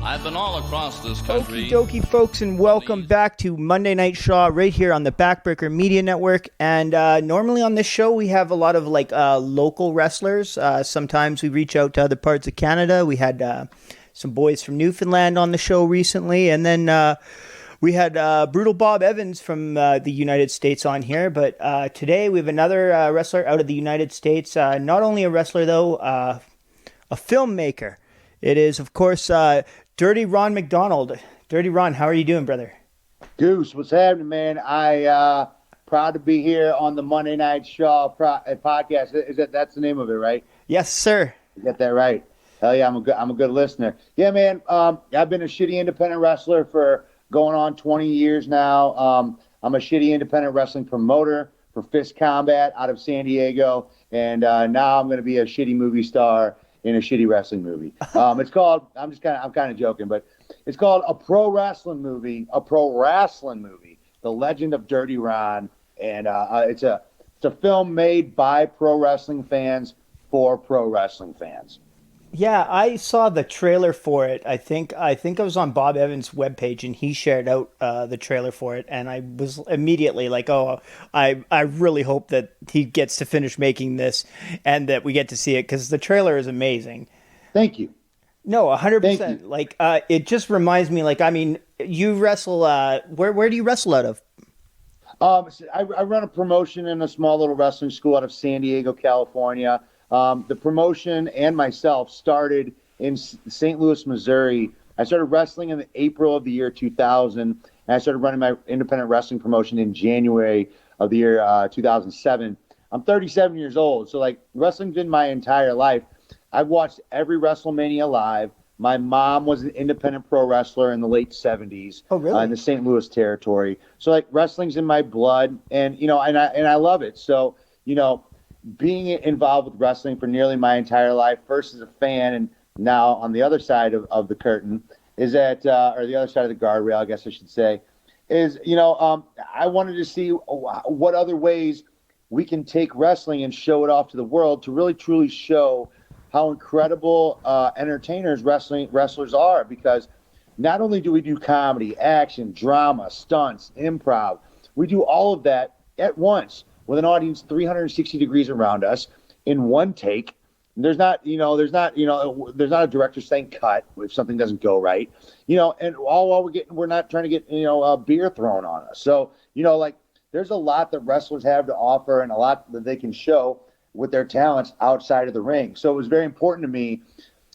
I've been all across this country. Okie dokie, folks, and welcome back to Monday Night Shaw right here on the Backbreaker Media Network. And normally on this show, we have a lot of local wrestlers. Sometimes we reach out to other parts of Canada. We had some boys from Newfoundland on the show recently. And then we had Brutal Bob Evans from the United States on here. But today we have another wrestler out of the United States. Not only a wrestler, though, a filmmaker. It is, of course, Dirty Ron MacDonald. Dirty Ron, how are you doing, brother? Goose, what's happening, man? I proud to be here on the Monday Night Shaw podcast. That's the name of it, right? Yes, sir. You got that right. Hell yeah, I'm a good listener. Yeah, man. I've been a shitty independent wrestler for going on 20 years now. I'm a shitty independent wrestling promoter for Fist Combat out of San Diego, and now I'm going to be a shitty movie star in a shitty wrestling movie. It's called, I'm kind of joking, but it's called a Pro Rasslin Movie, The Legend of Dirty Ron. And it's a film made by pro wrestling fans for pro wrestling fans. Yeah, I saw the trailer for it. I think I was on Bob Evans' webpage, and he shared out the trailer for it, and I was immediately like, oh, I really hope that he gets to finish making this and that we get to see it, because the trailer is amazing. Thank you. No, 100%. Like, it just reminds me, you wrestle, where do you wrestle out of? I run a promotion in a small little wrestling school out of San Diego, California. The promotion and myself started in St. Louis, Missouri. I started wrestling in April of the year 2000, and I started running my independent wrestling promotion in January of the year 2007. I'm 37 years old, so wrestling's been my entire life. I've watched every WrestleMania live. My mom was an independent pro wrestler in the late 70s. Oh, really? In the St. Louis territory. So wrestling's in my blood, and I love it. So being involved with wrestling for nearly my entire life, first as a fan and now on the other side of the curtain, is that, or the other side of the guardrail, I guess I should say, is, I wanted to see what other ways we can take wrestling and show it off to the world to really truly show how incredible entertainers wrestlers are, because not only do we do comedy, action, drama, stunts, improv, we do all of that at once, with an audience 360 degrees around us in one take. There's not a director saying cut if something doesn't go right, and all while we're not trying to get, a beer thrown on us. So, there's a lot that wrestlers have to offer and a lot that they can show with their talents outside of the ring. So it was very important to me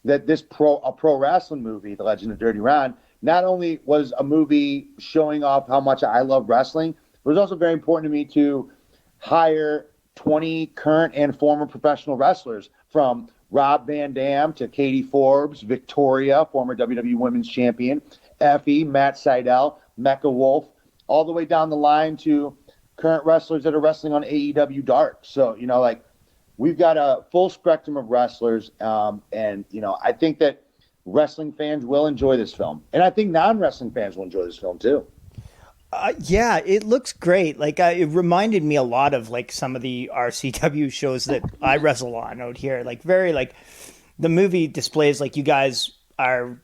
that this Pro Rasslin Movie, The Legend of Dirty Ron, not only was a movie showing off how much I love wrestling, it was also very important to me to hire 20 current and former professional wrestlers, from Rob Van Dam to Katie Forbes, Victoria, former WWE Women's Champion, Effie, Matt Sydal, Mecca Wolf, all the way down the line to current wrestlers that are wrestling on AEW Dark. So, we've got a full spectrum of wrestlers, and I think that wrestling fans will enjoy this film. And I think non-wrestling fans will enjoy this film too. Yeah, it looks great. It reminded me a lot of some of the RCW shows that I wrestle on out here. The movie displays you guys are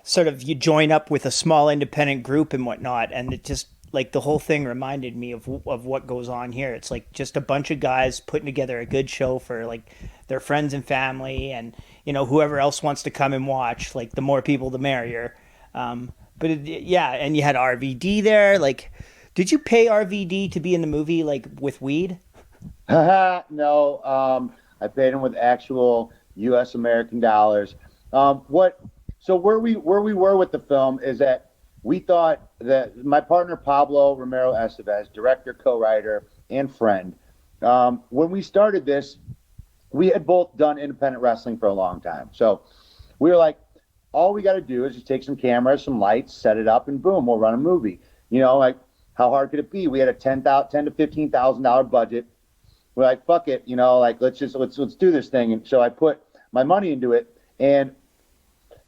sort of, you join up with a small independent group and whatnot, and it just the whole thing reminded me of what goes on here. It's just a bunch of guys putting together a good show for their friends and family, and whoever else wants to come and watch. The more people, the merrier. But and you had RVD there. Did you pay RVD to be in the movie, with weed? No, I paid him with actual U.S. American dollars. So where we were with the film is that we thought that my partner Pablo Romero Estevez, director, co-writer, and friend, when we started this, we had both done independent wrestling for a long time. So we were like, all we got to do is just take some cameras, some lights, set it up, and boom, we'll run a movie. How hard could it be? We had a $10,000 to $15,000 budget. We're like, fuck it, let's do this thing. And so I put my money into it. And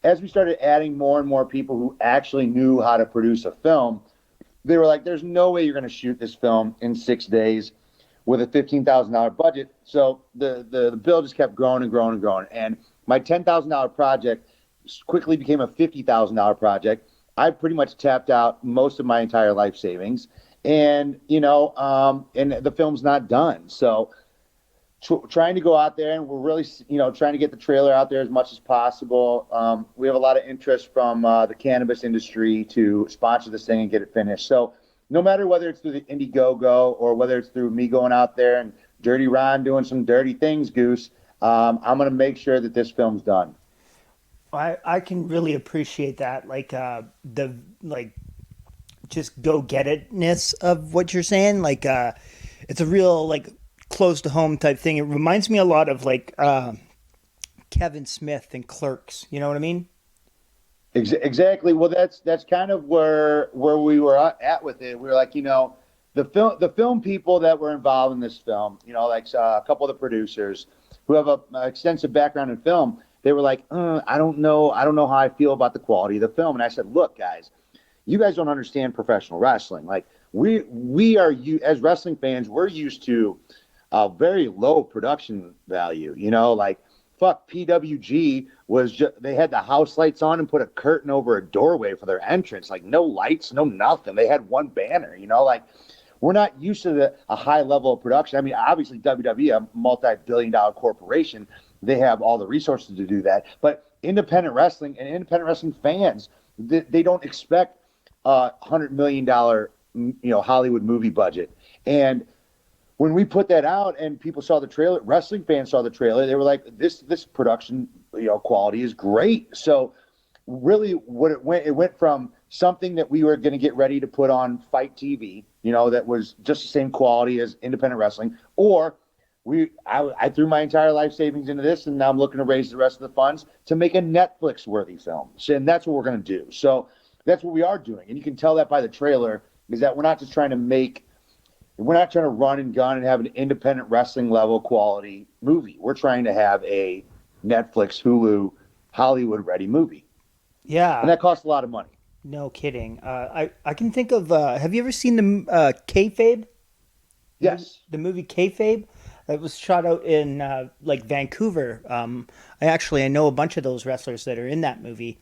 as we started adding more and more people who actually knew how to produce a film, they were like, there's no way you're going to shoot this film in 6 days with a $15,000 budget. So the bill just kept growing and growing and growing. And my $10,000 project quickly became a $50,000 project. I pretty much tapped out most of my entire life savings, and and the film's not done. So trying to go out there, and we're really trying to get the trailer out there as much as possible. We have a lot of interest from the cannabis industry to sponsor this thing and get it finished. So no matter whether it's through the Indiegogo or whether it's through me going out there and Dirty Ron doing some dirty things, Goose, I'm going to make sure that this film's done. I can really appreciate that, like the like just go get itness of what you're saying. Like it's a real like close to home type thing. It reminds me a lot of like Kevin Smith and Clerks. You know what I mean? Exactly. Well, that's kind of where we were at with it. We were like, the film people that were involved in this film, like a couple of the producers who have a extensive background in film. They were like, I don't know how I feel about the quality of the film. And I said, look, guys, you guys don't understand professional wrestling. Like we are, you as wrestling fans, we're used to a very low production value. Like fuck, PWG was just, they had the house lights on and put a curtain over a doorway for their entrance. Like no lights, no nothing. They had one banner. Like we're not used to a high level of production. I mean, obviously WWE, a multi-billion-dollar corporation, they have all the resources to do that. But independent wrestling and independent wrestling fans, they don't expect a $100 million, Hollywood movie budget. And when we put that out and people saw the trailer, wrestling fans saw the trailer, they were like, this production, quality is great. So really what it went from something that we were going to get ready to put on Fight TV, that was just the same quality as independent wrestling, or I threw my entire life savings into this, and now I'm looking to raise the rest of the funds to make a Netflix-worthy film. So, and that's what we're going to do. So that's what we are doing. And you can tell that by the trailer, is that we're not just trying to run and gun and have an independent wrestling level quality movie. We're trying to have a Netflix, Hulu, Hollywood-ready movie. Yeah. And that costs a lot of money. No kidding. I can think of, have you ever seen the Kayfabe? Yes. The movie Kayfabe? It was shot out in like Vancouver. I know a bunch of those wrestlers that are in that movie,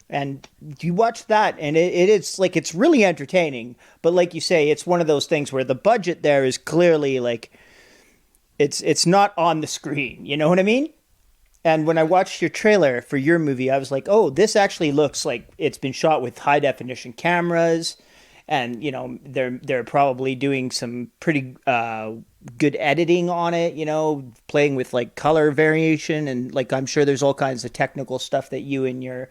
and you watch that, and it's like it's really entertaining. But like you say, it's one of those things where the budget there is clearly like it's not on the screen. You know what I mean? And when I watched your trailer for your movie, I was like, oh, this actually looks like it's been shot with high definition cameras. And, they're probably doing some pretty good editing on it, playing with like color variation. And like, I'm sure there's all kinds of technical stuff that you and your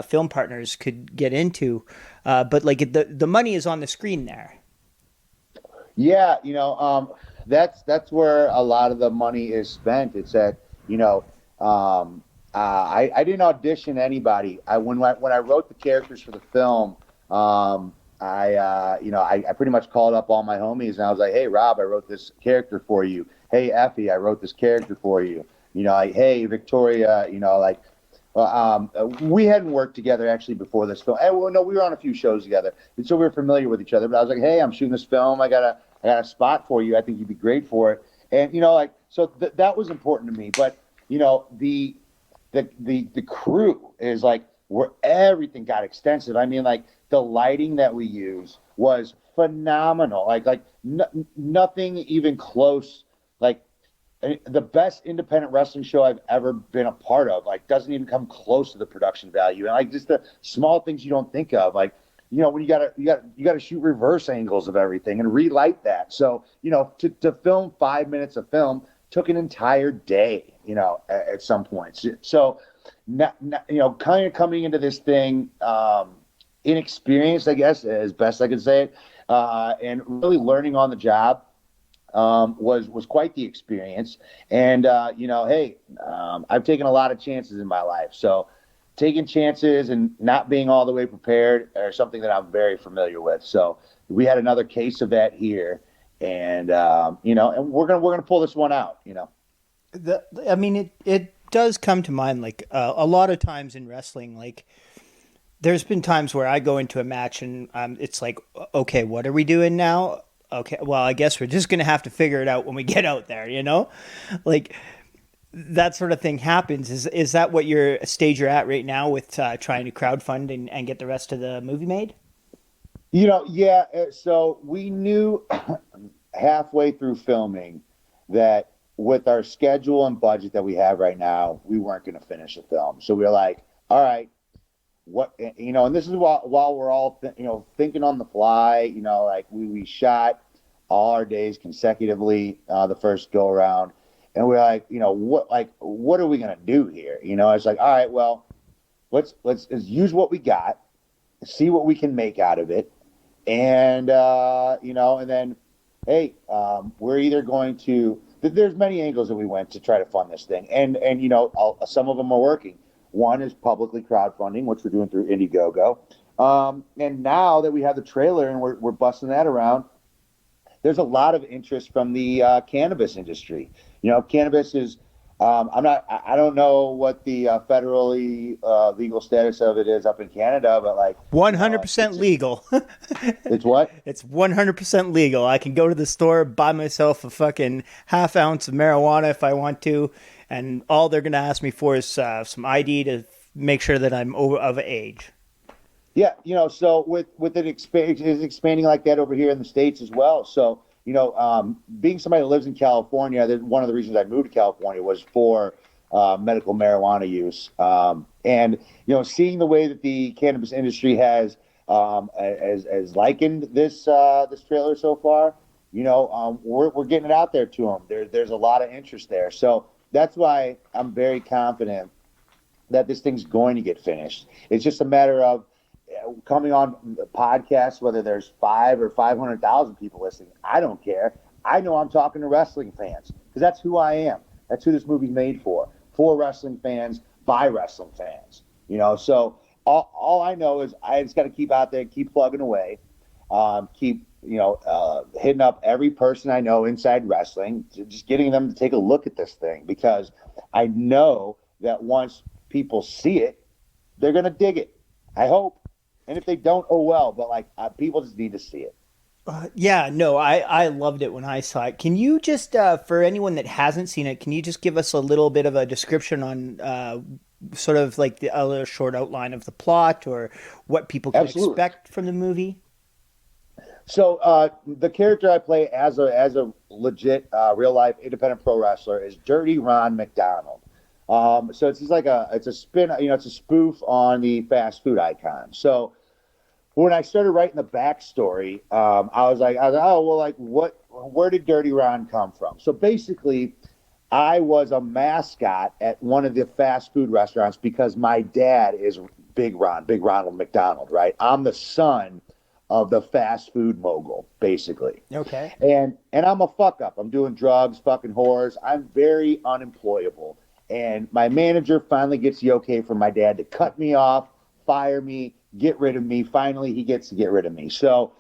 film partners could get into. But like the money is on the screen there. Yeah. That's where a lot of the money is spent. It's that, I didn't audition anybody. When I wrote the characters for the film, I pretty much called up all my homies and I was like, hey, Rob, I wrote this character for you. Hey, Effie, I wrote this character for you. Hey, Victoria, we hadn't worked together actually before this film. And, no, we were on a few shows together. And so we were familiar with each other. But I was like, hey, I'm shooting this film. I got a spot for you. I think you'd be great for it. And, so that was important to me. But, the crew is like where everything got extensive. I mean, like, the lighting that we use was phenomenal. Nothing even close. Like the best independent wrestling show I've ever been a part of, like doesn't even come close to the production value. And like just the small things you don't think of, like, when you gotta shoot reverse angles of everything and relight that. So, to film 5 minutes of film took an entire day, at some points. So, kind of coming into this thing, inexperienced, I guess, as best I can say it, and really learning on the job was quite the experience. And I've taken a lot of chances in my life, so taking chances and not being all the way prepared are something that I'm very familiar with. So we had another case of that here, and and we're gonna pull this one out. It does come to mind like a lot of times in wrestling, like. There's been times where I go into a match and it's like, okay, what are we doing now? Okay, well, I guess we're just going to have to figure it out when we get out there, Like, that sort of thing happens. Is that what your stage you're at right now with trying to crowdfund and get the rest of the movie made? Yeah. So we knew halfway through filming that with our schedule and budget that we have right now, we weren't going to finish the film. So we were like, all right, and this is while we're all, thinking on the fly, like we shot all our days consecutively the first go around. And we're like, what are we going to do here? It's like, all right, well, let's use what we got, see what we can make out of it. And, and then, hey, we're either going to, there's many angles that we went to try to fund this thing. And some of them are working. One is publicly crowdfunding, which we're doing through Indiegogo. And now that we have the trailer and we're busting that around, there's a lot of interest from the cannabis industry. Cannabis is, I don't know what the federally legal status of it is up in Canada, but like 100% legal. It's what? It's 100% legal. I can go to the store, buy myself a fucking half ounce of marijuana if I want to, and all they're going to ask me for is some ID to make sure that I'm over of age. Yeah, so with it expanding like that over here in the States as well. So, being somebody that lives in California, one of the reasons I moved to California was for medical marijuana use. And seeing the way that the cannabis industry has likened this trailer so far, we're getting it out there to them. There's a lot of interest there. So that's why I'm very confident that this thing's going to get finished. It's just a matter of coming on the podcast, whether there's 5 or 500,000 people listening, I don't care. I know I'm talking to wrestling fans because that's who I am. That's who this movie's made for wrestling fans, by wrestling fans. So all I know is I just got to keep out there, keep plugging away, keep hitting up every person I know inside wrestling, just getting them to take a look at this thing because I know that once people see it, they're gonna dig it. I hope. And if they don't, oh well. But people just need to see it. Yeah, no, I loved it when I saw it. Can you just, for anyone that hasn't seen it, can you just give us a little bit of a description on sort of like the other short outline of the plot or what people can expect from the movie? So the character I play as a legit real life independent pro wrestler is Dirty Ron MacDonald. So it's just like it's a spin, it's a spoof on the fast food icon. So when I started writing the backstory, I was like, oh, well, where did Dirty Ron come from? So basically, I was a mascot at one of the fast food restaurants because my dad is Big Ronald McDonald, right? I'm the son of the fast food mogul, basically. Okay. And I'm a fuck up. I'm doing drugs, fucking whores. I'm very unemployable. And my manager finally gets the okay from my dad to cut me off, fire me, get rid of me. Finally, he gets to get rid of me. So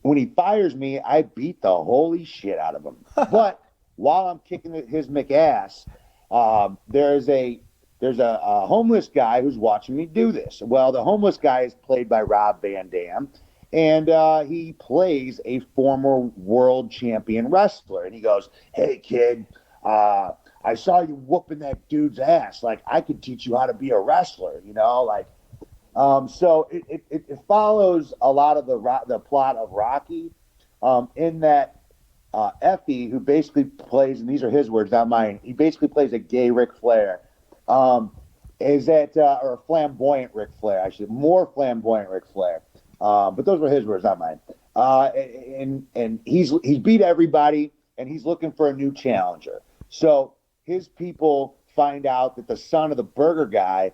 when he fires me, I beat the holy shit out of him. But while I'm kicking his McAss, there's a homeless guy who's watching me do this. Well, the homeless guy is played by Rob Van Dam, and he plays a former world champion wrestler. And he goes, "Hey, kid, I saw you whooping that dude's ass. Like, I could teach you how to be a wrestler, So it follows a lot of the plot of Rocky, in that Effie, who basically plays, and these are his words, not mine, he basically plays a gay Ric Flair, or a flamboyant Ric Flair, actually, more flamboyant Ric Flair. But those were his words, not mine. And he's beat everybody, and he's looking for a new challenger. So his people find out that the son of the burger guy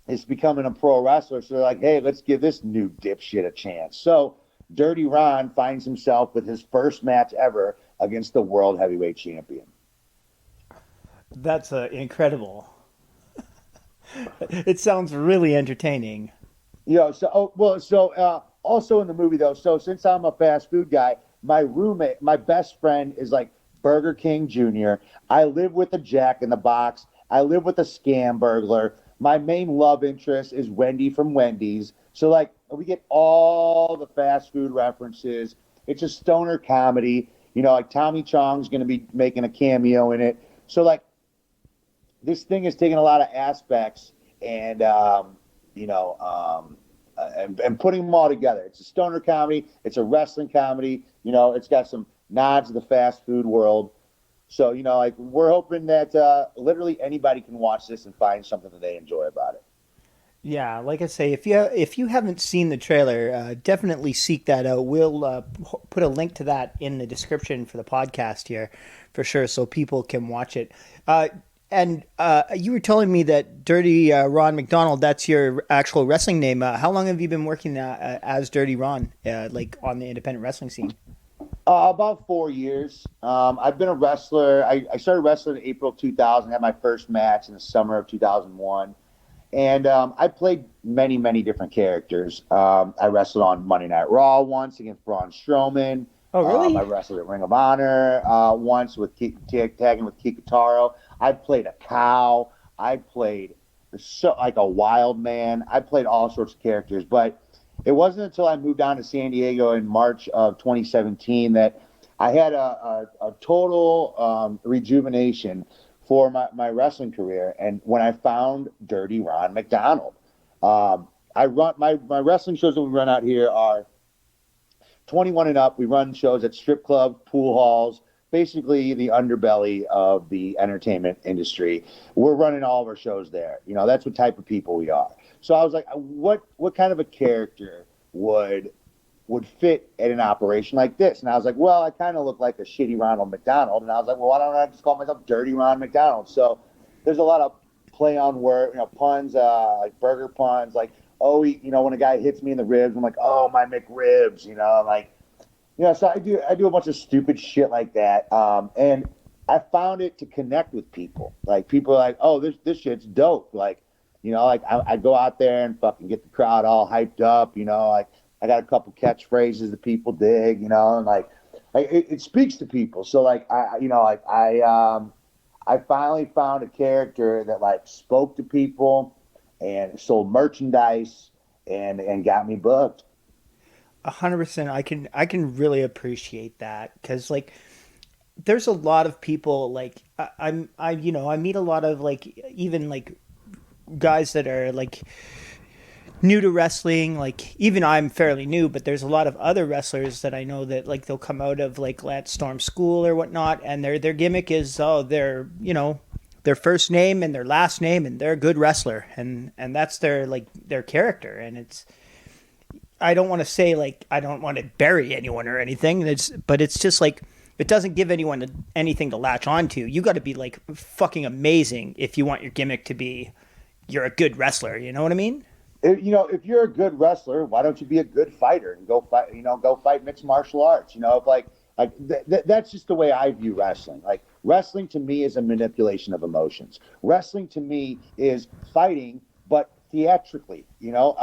is becoming a pro wrestler. So they're like, hey, let's give this new dipshit a chance. So Dirty Ron finds himself with his first match ever against the world heavyweight champion. That's incredible. It sounds really entertaining. Also in the movie though, so since I'm a fast food guy, my roommate, my best friend is like Burger King Jr. I live with a Jack in the Box. I live with a scam burglar. My main love interest is Wendy from Wendy's. So we get all the fast food references. It's a stoner comedy. Tommy Chong's going to be making a cameo in it. So this thing has taken a lot of aspects and you know and putting them all together. It's a stoner comedy. It's a wrestling comedy. You know, it's got some nods to the fast food world. So, you know, like we're hoping that literally anybody can watch this and find something that they enjoy about it. Yeah, like I say, if you haven't seen the trailer, definitely seek that out. We'll put a link to that in the description for the podcast here, for sure, so people can watch it. And you were telling me that Dirty Ron McDonald, that's your actual wrestling name. How long have you been working as Dirty Ron, like on the independent wrestling scene? About 4 years. I've been a wrestler. I started wrestling in April 2000, had my first match in the summer of 2001. And I played many, many different characters. I wrestled on Monday Night Raw once against Braun Strowman. Oh, really? I wrestled at Ring of Honor once with tagging with Kikutaro. I played a cow. I played like a wild man. I played all sorts of characters. But it wasn't until I moved down to San Diego in March of 2017 that I had a total rejuvenation for my wrestling career. And when I found Dirty Ron McDonald, I run my wrestling shows that we run out here are 21 and up. We run shows at strip clubs, pool halls, basically the underbelly of the entertainment industry. We're running all of our shows there. You know, that's what type of people we are. So I was like, what kind of a character would fit at an operation like this? And I was like, well, I kind of look like a shitty Ronald McDonald. And I was like, well, why don't I just call myself Dirty Ron McDonald? So there's a lot of play on word, you know, puns, like burger puns, like, oh, you know, when a guy hits me in the ribs, I'm like, oh, my McRibs, you know, like, you know, so I do a bunch of stupid shit like that. And I found it to connect with people. Like, people are like, oh, this shit's dope. Like, you know, like I go out there and fucking get the crowd all hyped up, you know, like I got a couple catchphrases that people dig, you know, and like it speaks to people. So like I finally found a character that like spoke to people and sold merchandise and got me booked. 100%. I can really appreciate that because like there's a lot of people like I meet a lot of like even like guys that are like new to wrestling. Like even I'm fairly new, but there's a lot of other wrestlers that I know that like they'll come out of like Lance Storm school or whatnot, and their gimmick is their first name and their last name, and they're a good wrestler, and that's their character. And it's, I don't want to say like I don't want to bury anyone or anything. But it's just like it doesn't give anyone anything to latch onto. You got to be like fucking amazing if you want your gimmick to be you're a good wrestler. You know what I mean? If you're a good wrestler, why don't you be a good fighter and go fight? You know, go fight mixed martial arts. You know, if that's just the way I view wrestling. Like wrestling to me is a manipulation of emotions. Wrestling to me is fighting, but theatrically. You know,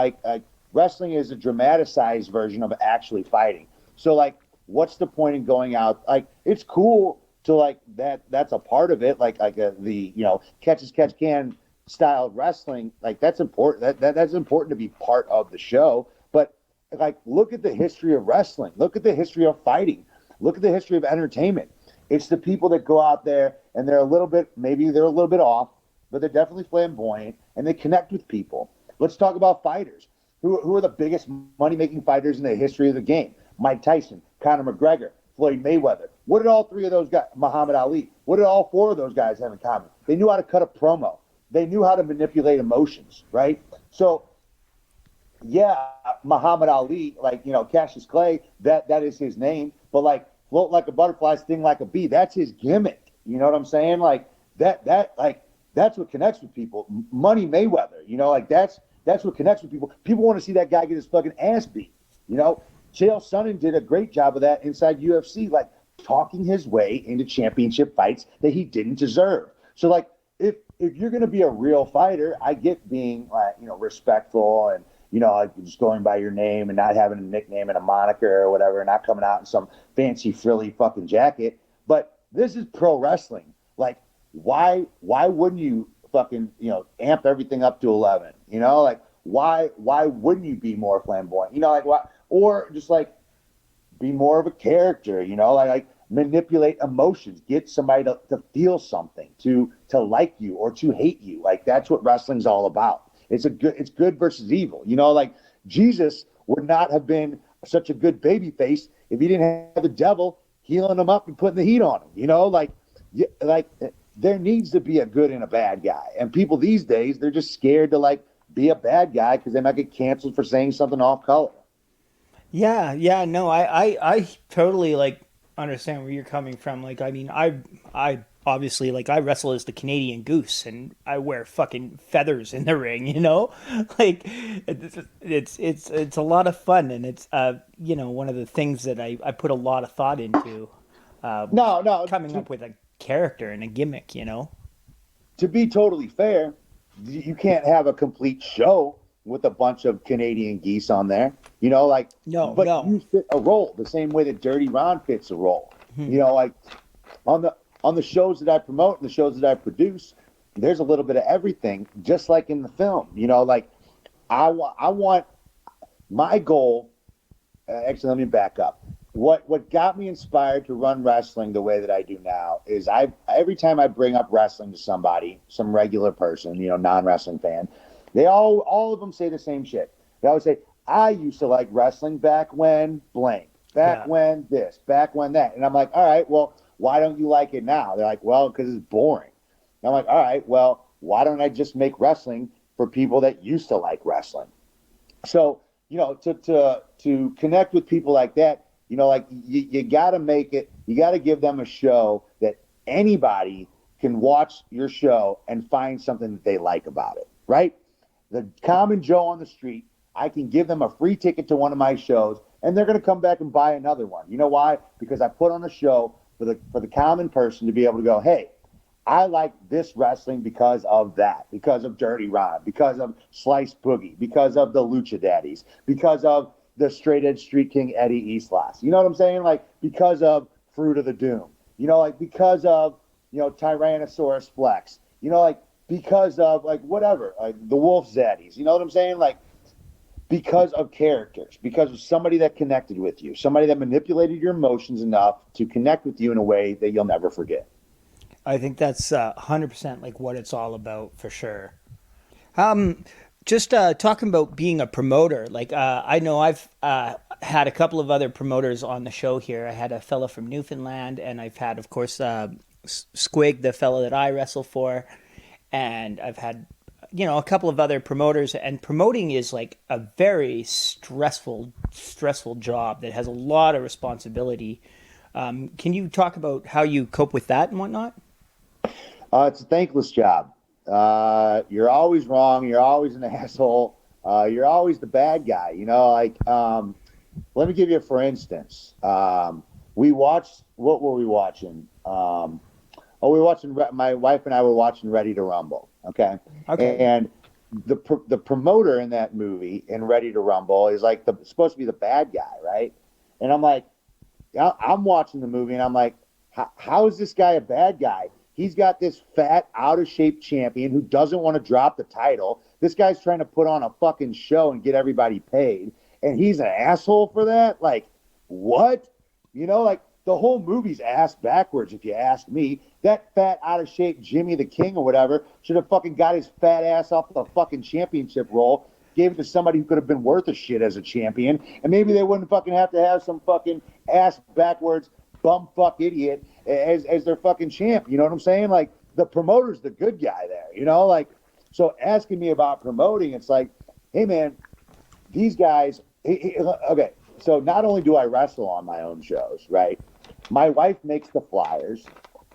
wrestling is a dramatized version of actually fighting. So like, what's the point in going out? Like, it's cool to like that. That's a part of it. The catch as catch can style wrestling, like that's important. That's important to be part of the show. But like, look at the history of wrestling. Look at the history of fighting. Look at the history of entertainment. It's the people that go out there and they're a little bit off, but they're definitely flamboyant and they connect with people. Let's talk about fighters. Who are the biggest money-making fighters in the history of the game? Mike Tyson, Conor McGregor, Floyd Mayweather. What did all three of those guys, Muhammad Ali, what did all four of those guys have in common? They knew how to cut a promo. They knew how to manipulate emotions, right? So, yeah, Muhammad Ali, like, Cassius Clay, that is his name. But, like, float like a butterfly, sting like a bee, that's his gimmick. You know what I'm saying? Like, that's what connects with people. Money Mayweather, that's what connects with people. People want to see that guy get his fucking ass beat. Chael Sonnen did a great job of that inside UFC, like, talking his way into championship fights that he didn't deserve. So, like, if you're going to be a real fighter, I get being respectful and like just going by your name and not having a nickname and a moniker or whatever, not coming out in some fancy frilly fucking jacket. But this is pro wrestling. Like, why wouldn't you fucking amp everything up to 11? Like, why wouldn't you be more flamboyant? Like, why? Or just like be more of a character? Like manipulate emotions, get somebody to feel something, to like you or to hate you. Like that's what wrestling's all about. It's good versus evil. You know, like Jesus would not have been such a good baby face if he didn't have the devil healing him up and putting the heat on him. You know, like there needs to be a good and a bad guy. And people these days, they're just scared to like be a bad guy because they might get canceled for saying something off color. Yeah, no, I totally like understand where you're coming from. Like, I mean, I obviously like I wrestle as the Canadian Goose, and I wear fucking feathers in the ring. You know, like it's a lot of fun, and it's one of the things that I put a lot of thought into. No, Coming up with a character and a gimmick. You know. to be totally fair, you can't have a complete show with a bunch of Canadian geese on there. You know, like but you fit a role the same way that Dirty Ron fits a role. You know, like on the shows that I promote and the shows that I produce, there's a little bit of everything, just like in the film. You know, like I want my goal. Actually, let me back up. What got me inspired to run wrestling the way that I do now is every time I bring up wrestling to somebody, some regular person, you know, non-wrestling fan, they all of them say the same shit. They always say, I used to like wrestling back when blank, back when this, back when that. And I'm like, all right, well, why don't you like it now? They're like, well, because it's boring. And I'm like, all right, well, why don't I just make wrestling for people that used to like wrestling? So, you know, to connect with people like that, you know, like you got to make it, you got to give them a show that anybody can watch your show and find something that they like about it, right? The common Joe on the street, I can give them a free ticket to one of my shows and they're going to come back and buy another one. You know why? Because I put on a show for the common person to be able to go, hey, I like this wrestling because of that, because of Dirty Ron, because of Slice Boogie, because of the Lucha Daddies, because of the Straight Edge Street King Eddie Islas. You know what I'm saying? Like because of Fruit of the Doom. You know, like because of, you know, Tyrannosaurus Flex. You know, like because of like whatever, like the Wolf Zaddies. You know what I'm saying? Like because of characters, because of somebody that connected with you, somebody that manipulated your emotions enough to connect with you in a way that you'll never forget. I think that's 100% like what it's all about for sure. Just talking about being a promoter, like I know I've had a couple of other promoters on the show here. I had a fella from Newfoundland, and I've had, of course, Squig, the fella that I wrestle for, and I've had, you know, a couple of other promoters. And promoting is like a very stressful job that has a lot of responsibility. Can you talk about how you cope with that and whatnot? It's a thankless job. You're always wrong. You're always an asshole. You're always the bad guy. You know, like, let me give you, for instance, we watched, what were we watching? We were watching, my wife and I were watching Ready to Rumble. Okay. And the promoter in that movie in Ready to Rumble is like supposed to be the bad guy. Right. And I'm like, I'm watching the movie and I'm like, how is this guy a bad guy? He's got this fat, out-of-shape champion who doesn't want to drop the title. This guy's trying to put on a fucking show and get everybody paid, and he's an asshole for that? Like, what? You know, like, the whole movie's ass backwards, if you ask me. That fat, out-of-shape Jimmy the King or whatever should have fucking got his fat ass off the fucking championship role, gave it to somebody who could have been worth a shit as a champion, and maybe they wouldn't fucking have to have some fucking ass backwards bumfuck idiot as their fucking champ. You know what I'm saying? Like, the promoter's the good guy there, you know? Like, so asking me about promoting, it's like, hey, man, these guys, okay, so not only do I wrestle on my own shows, right? My wife makes the flyers.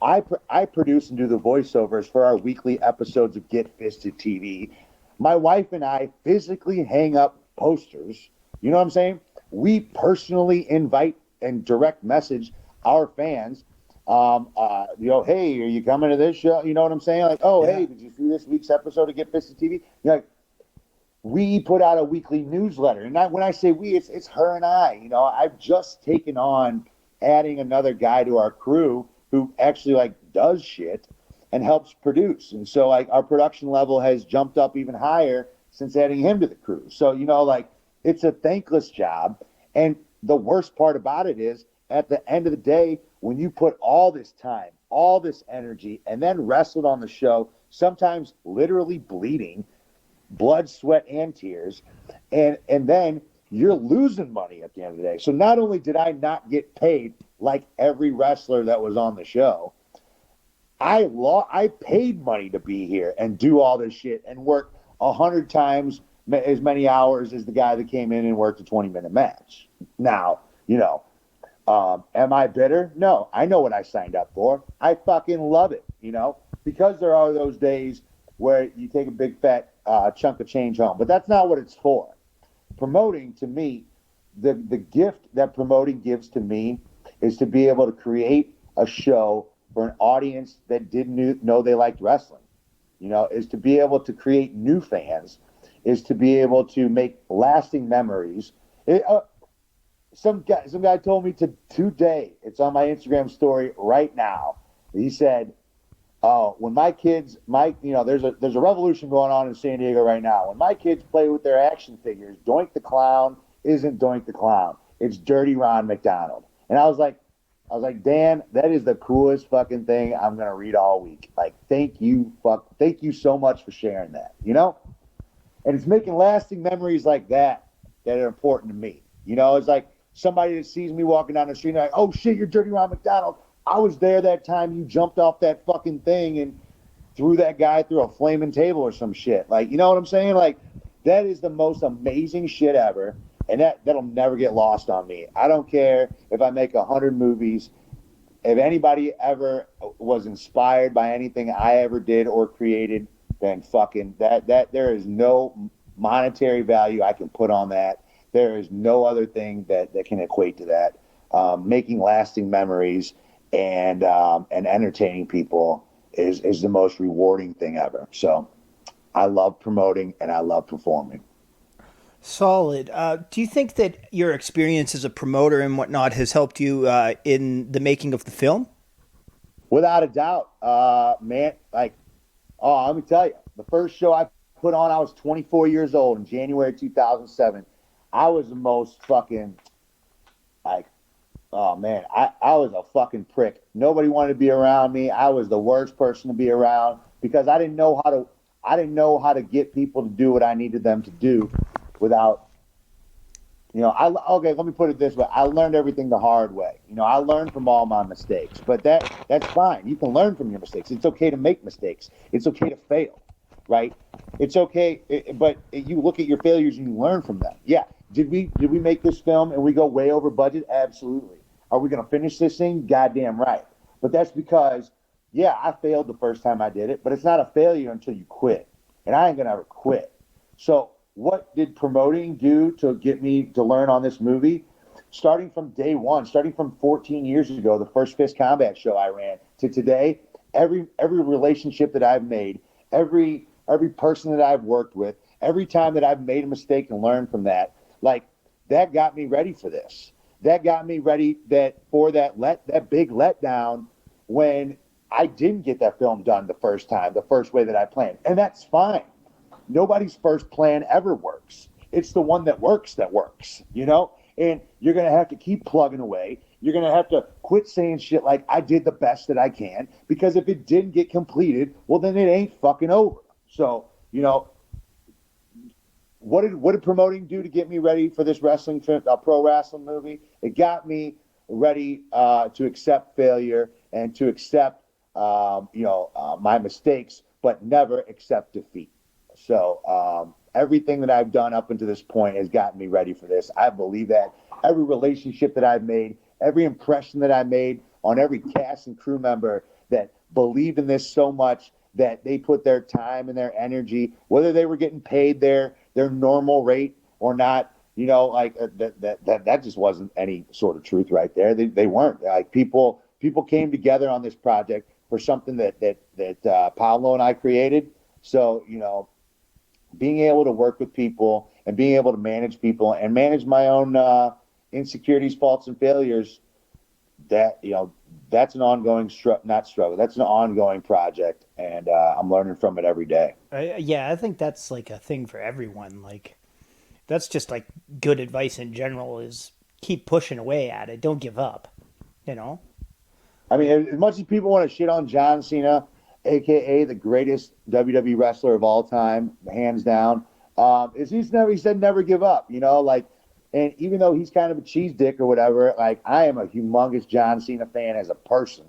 I produce and do the voiceovers for our weekly episodes of Get Fisted TV. My wife and I physically hang up posters. You know what I'm saying? We personally invite and direct message our fans, you know, hey, are you coming to this show? You know what I'm saying? Like, oh, yeah. Hey, did you see this week's episode of Get Fisted TV? You know, like, we put out a weekly newsletter. And when I say we, it's her and I. You know, I've just taken on adding another guy to our crew who actually, like, does shit and helps produce. And so, like, our production level has jumped up even higher since adding him to the crew. So, you know, like, it's a thankless job. And the worst part about it is, at the end of the day, when you put all this time, all this energy, and then wrestled on the show, sometimes literally bleeding, blood, sweat, and tears, and then you're losing money at the end of the day. So not only did I not get paid like every wrestler that was on the show, I paid money to be here and do all this shit and work 100 times as many hours as the guy that came in and worked a 20-minute match. Now, am I bitter? No, I know what I signed up for. I fucking love it, because there are those days where you take a big fat chunk of change home, but that's not what it's for. Promoting, to me, the gift that promoting gives to me is to be able to create a show for an audience that didn't know they liked wrestling, is to be able to create new fans, is to be able to make lasting memories. Some guy told me today, it's on my Instagram story right now. He said, "Oh, when my kids, there's a revolution going on in San Diego right now. When my kids play with their action figures, Doink the Clown isn't Doink the Clown. It's Dirty Ron McDonald." And I was like, Dan, that is the coolest fucking thing I'm gonna read all week. Like, thank you so much for sharing that. And it's making lasting memories like that are important to me. It's like somebody that sees me walking down the street and like, "Oh shit, you're Dirty Ron McDonald. I was there that time you jumped off that fucking thing and threw that guy through a flaming table or some shit." Like, you know what I'm saying? Like, that is the most amazing shit ever. And that'll never get lost on me. I don't care if I make 100 movies. If anybody ever was inspired by anything I ever did or created, then fucking that there is no monetary value I can put on that. There is no other thing that can equate to that. Making lasting memories and entertaining people is the most rewarding thing ever. So I love promoting and I love performing. Solid. Do you think that your experience as a promoter and whatnot has helped you in the making of the film? Without a doubt, man. Like, oh, let me tell you, the first show I put on, I was 24 years old in January 2007. I was the most fucking, like, oh man, I was a fucking prick. Nobody wanted to be around me. I was the worst person to be around because I didn't know how to get people to do what I needed them to do without, okay, let me put it this way. I learned everything the hard way. I learned from all my mistakes, but that's fine. You can learn from your mistakes. It's okay to make mistakes. It's okay to fail, right? It's okay, but you look at your failures and you learn from them. Yeah. Did we make this film and we go way over budget? Absolutely. Are we going to finish this thing? Goddamn right. But that's because, yeah, I failed the first time I did it, but it's not a failure until you quit. And I ain't going to ever quit. So what did promoting do to get me to learn on this movie? Starting from day one, starting from 14 years ago, the first Fist Combat show I ran, to today, every relationship that I've made, every person that I've worked with, every time that I've made a mistake and learned from that, like, that got me ready for this. That got me ready for that big letdown when I didn't get that film done the first time, the first way that I planned. And that's fine. Nobody's first plan ever works. It's the one that works, and you're going to have to keep plugging away. You're going to have to quit saying shit like, "I did the best that I can," because if it didn't get completed, well, then it ain't fucking over. So, what did promoting do to get me ready for this wrestling trip, Pro Rasslin Movie? It got me ready to accept failure and to accept, my mistakes, but never accept defeat. So everything that I've done up until this point has gotten me ready for this. I believe that every relationship that I've made, every impression that I made on every cast and crew member that believed in this so much that they put their time and their energy, whether they were getting paid their normal rate or not, that just wasn't any sort of truth right there. They weren't. Like, people came together on this project for something that Paolo and I created. So, being able to work with people and being able to manage people and manage my own insecurities, faults, and failures, that's an ongoing not struggle. That's an ongoing project, and I'm learning from it every day. Yeah, I think that's like a thing for everyone. Like, that's just like good advice in general is keep pushing away at it. Don't give up, you know? I mean, as much as people want to shit on John Cena, aka the greatest WWE wrestler of all time, hands down, is he said never give up. Like, and even though he's kind of a cheese dick or whatever, like I am a humongous John Cena fan as a person,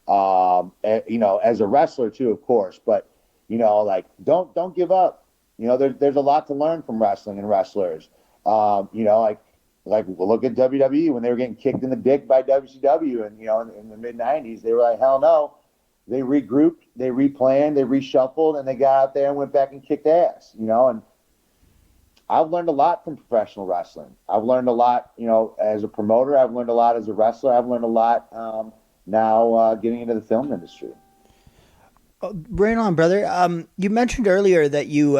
as a wrestler too, of course. But like don't give up. There's a lot to learn from wrestling and wrestlers. Like look at WWE when they were getting kicked in the dick by WCW, and in the mid '90s, they were like, hell no. They regrouped, they replanned, they reshuffled, and they got out there and went back and kicked ass. And I've learned a lot from professional wrestling. I've learned a lot, as a promoter. I've learned a lot as a wrestler. I've learned a lot now getting into the film industry. Oh, right on, brother. You mentioned earlier that you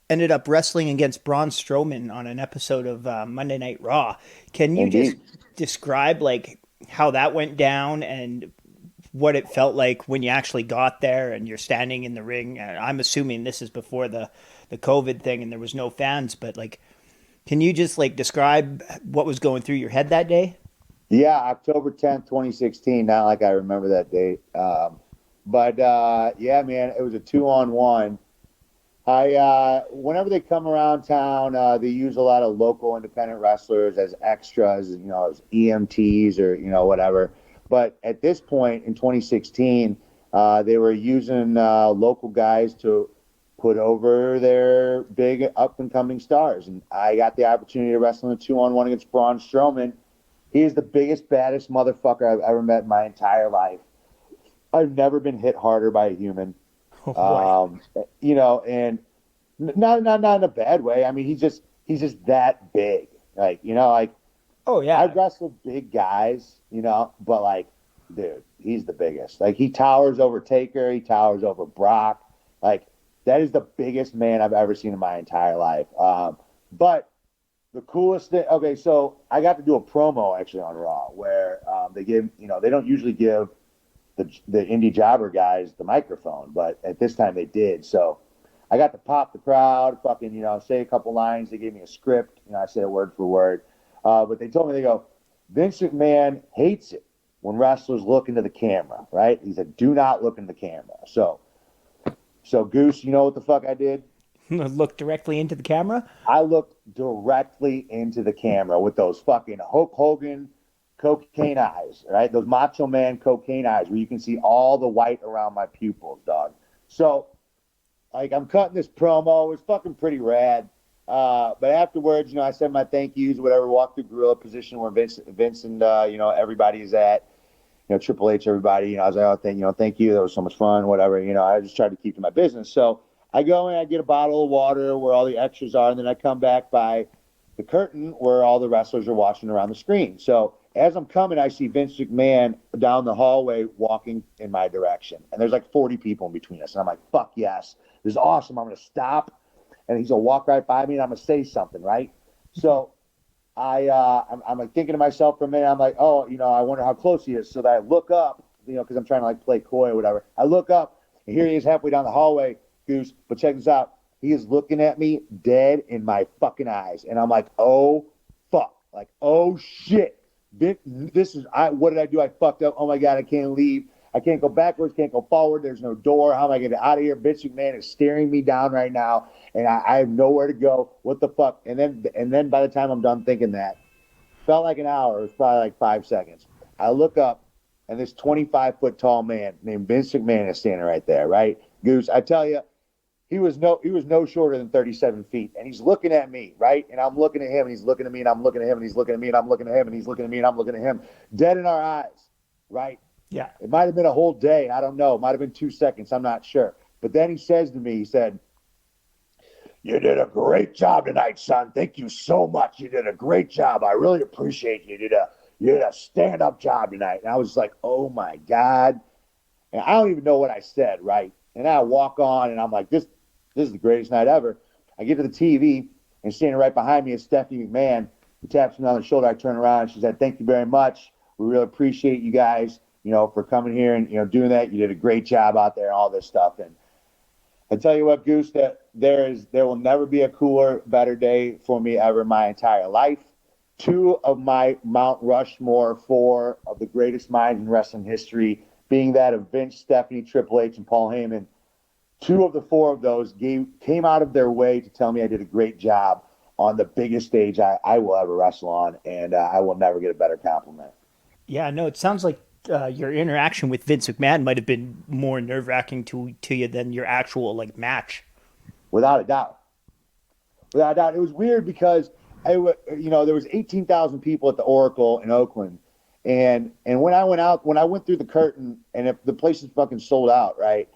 ended up wrestling against Braun Strowman on an episode of Monday Night Raw. Can you just Indeed. describe like how that went down and what it felt like when you actually got there and you're standing in the ring? I'm assuming this is before the COVID thing and there was no fans, but like, can you just like describe what was going through your head that day? Yeah, October 10th, 2016. Not like I remember that date. But yeah, man, it was a 2-on-1. Whenever they come around town, they use a lot of local independent wrestlers as extras, as EMTs or whatever. But at this point in 2016, they were using local guys to put over their big up and coming stars, and I got the opportunity to wrestle in a 2-on-1 against Braun Strowman. He is the biggest, baddest motherfucker I've ever met in my entire life. I've never been hit harder by a human. Oh boy. And not in a bad way. I mean, he's just that big. Like, like Oh I've yeah. wrestled big guys, but like, dude, he's the biggest. Like, he towers over Taker, he towers over Brock. Like, that is the biggest man I've ever seen in my entire life. But the coolest thing. Okay, so I got to do a promo actually on Raw where they give, they don't usually give the indie jobber guys the microphone, but at this time they did. So I got to pop the crowd, fucking, say a couple lines. They gave me a script, I said it word for word. But they told me, they go, Vince McMahon hates it when wrestlers look into the camera, right? He said, do not look into the camera. So Goose, you know what the fuck I did? Look directly into the camera. I looked directly into the camera with those fucking Hulk Hogan cocaine eyes, right? Those Macho Man cocaine eyes where you can see all the white around my pupils, dog. So, like, I'm cutting this promo. It was fucking pretty rad. But afterwards, I said my thank yous, whatever, walked through gorilla position where Vince and, everybody is at. Triple H, everybody. I was like, oh, thank you. That was so much fun, whatever. I just tried to keep to my business. So I go in, I get a bottle of water where all the extras are, and then I come back by the curtain where all the wrestlers are watching around the screen. So as I'm coming, I see Vince McMahon down the hallway walking in my direction. And there's like 40 people in between us. And I'm like, fuck yes. This is awesome. I'm going to stop. And he's going to walk right by me, and I'm going to say something, right? So I'm like thinking to myself for a minute. I'm like, oh, I wonder how close he is. So that I look up, because I'm trying to like play coy or whatever. I look up, and here he is halfway down the hallway, Goose. But check this out. He is looking at me dead in my fucking eyes. And I'm like, oh, fuck. Like, oh, shit. What did I do? I fucked up. Oh, my God, I can't leave. I can't go backwards, can't go forward. There's no door. How am I going to get out of here? Vince McMahon is staring me down right now, and I have nowhere to go. What the fuck? And then by the time I'm done thinking that, felt like an hour. It was probably like 5 seconds. I look up, and this 25-foot tall man named Vince McMahon is standing right there, right? Goose, I tell you, he was no shorter than 37 feet, and he's looking at me, right? And I'm looking at him, and he's looking at me, and I'm looking at him, and he's looking at me, and I'm looking at him, and he's looking at me, and I'm looking at him, dead in our eyes, right? Yeah. It might have been a whole day. I don't know. It might have been 2 seconds. I'm not sure. But then he says to me, he said, you did a great job tonight, son. Thank you so much. You did a great job. I really appreciate you. You did a stand-up job tonight. And I was like, oh, my God. And I don't even know what I said, right? And I walk on, and I'm like, this is the greatest night ever. I get to the TV, and standing right behind me is Stephanie McMahon, who taps me on the shoulder. I turn around, and she said, thank you very much. We really appreciate you guys, for coming here and, doing that. You did a great job out there and all this stuff. And I tell you what, Goose, that there will never be a cooler, better day for me ever in my entire life. two of my Mount Rushmore, four of the greatest minds in wrestling history, being that of Vince, Stephanie, Triple H, and Paul Heyman. Two of the four of those came out of their way to tell me I did a great job on the biggest stage I will ever wrestle on, and I will never get a better compliment. Yeah, no, it sounds like your interaction with Vince McMahon might have been more nerve wracking to you than your actual like match. Without a doubt. Without a doubt. It was weird because there was 18,000 people at the Oracle in Oakland, and when I went through the curtain, and if the place is fucking sold out, right?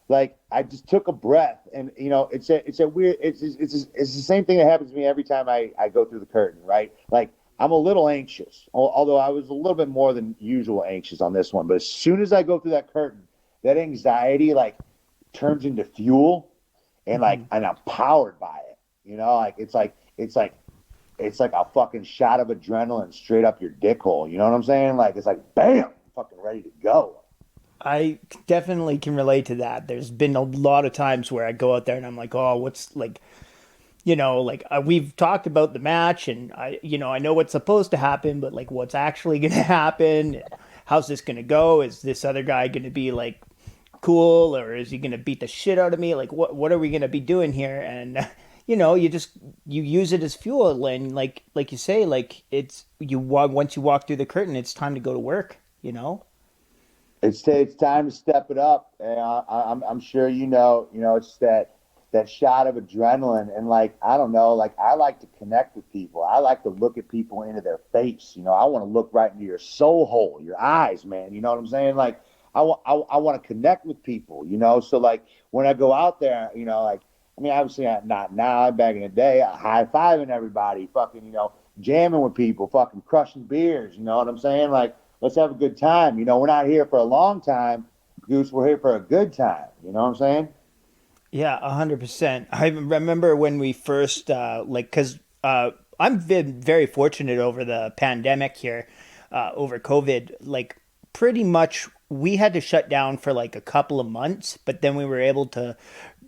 Like I just took a breath, and it's a weird, it's the same thing that happens to me every time I go through the curtain, right? Like I'm a little anxious, although I was a little bit more than usual anxious on this one. But as soon as I go through that curtain, that anxiety like turns into fuel, and Mm-hmm. I'm powered by it. It's like a fucking shot of adrenaline straight up your dick hole. You know what I'm saying? Like it's like bam, I'm fucking ready to go. I definitely can relate to that. There's been a lot of times where I go out there and I'm like, oh, what's like, we've talked about the match and I know what's supposed to happen, but like what's actually going to happen? How's this going to go? Is this other guy going to be like cool or is he going to beat the shit out of me? Like what are we going to be doing here? And you use it as fuel and like you say, like once you walk through the curtain, it's time to go to work, you know? It's time to step it up. And I'm sure it's that shot of adrenaline, and like I don't know, like I like to connect with people. I like to look at people into their face. I want to look right into your soul hole, your eyes, man. You know what I'm saying? Like I want to connect with people. So like when I go out there, like I mean, obviously not now. Back in the day, high fiving everybody, fucking jamming with people, fucking crushing beers. You know what I'm saying? Like let's have a good time. We're not here for a long time, Goose. We're here for a good time. You know what I'm saying? Yeah, 100%. I remember when we first because I've been very fortunate over the pandemic here, over COVID. Like pretty much, we had to shut down for like a couple of months, but then we were able to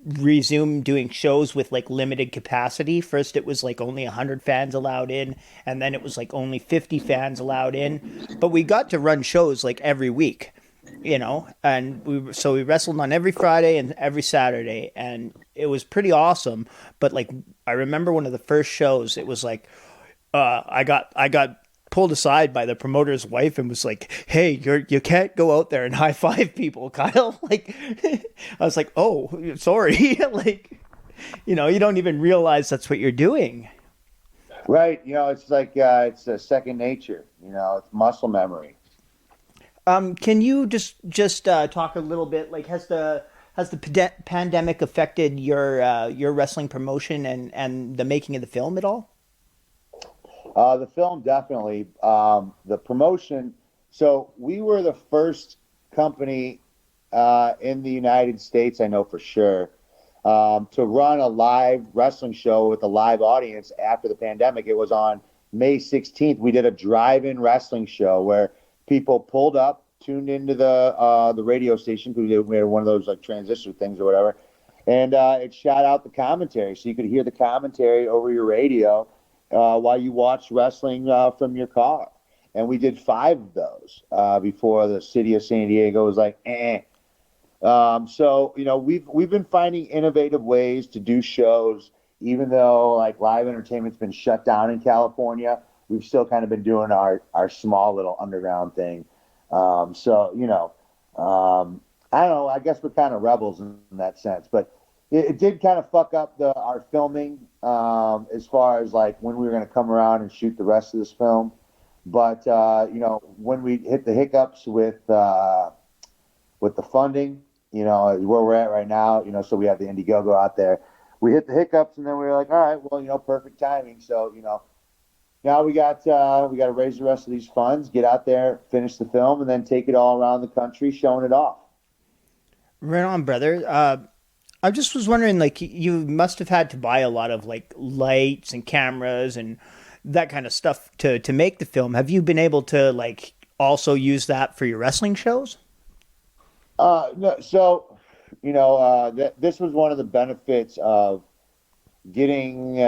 resume doing shows with like limited capacity. First, it was like only 100 fans allowed in, and then it was like only 50 fans allowed in. But we got to run shows like every week, and we wrestled on every Friday and every Saturday, and it was pretty awesome. But like I remember one of the first shows, it was like I got pulled aside by the promoter's wife and was like, "Hey, you can't go out there and high five people, Kyle." Like I was like, "Oh, sorry." Like you don't even realize that's what you're doing. Right. It's like it's a second nature. It's muscle memory. Can you just talk a little bit? Like, has the pandemic affected your wrestling promotion and the making of the film at all? The film definitely. The promotion. So we were the first company in the United States, I know for sure, to run a live wrestling show with a live audience after the pandemic. It was on May 16th. We did a drive-in wrestling show where people pulled up, tuned into the radio station because we had one of those like transistor things or whatever, and it shot out the commentary, so you could hear the commentary over your radio while you watched wrestling from your car. And we did five of those before the city of San Diego was like, eh. So we've been finding innovative ways to do shows, even though like live entertainment's been shut down in California. We've still kind of been doing our small little underground thing. I don't know. I guess we're kind of rebels in that sense, but it did kind of fuck up our filming as far as like when we were going to come around and shoot the rest of this film. But when we hit the hiccups with the funding, where we're at right now, so we have the Indiegogo out there. We hit the hiccups, and then we were like, all right, well, perfect timing. So, now we got to raise the rest of these funds, get out there, finish the film, and then take it all around the country, showing it off. Right on, brother. I just was wondering, like, you must have had to buy a lot of like lights and cameras and that kind of stuff to make the film. Have you been able to like also use that for your wrestling shows? No, so, this was one of the benefits of getting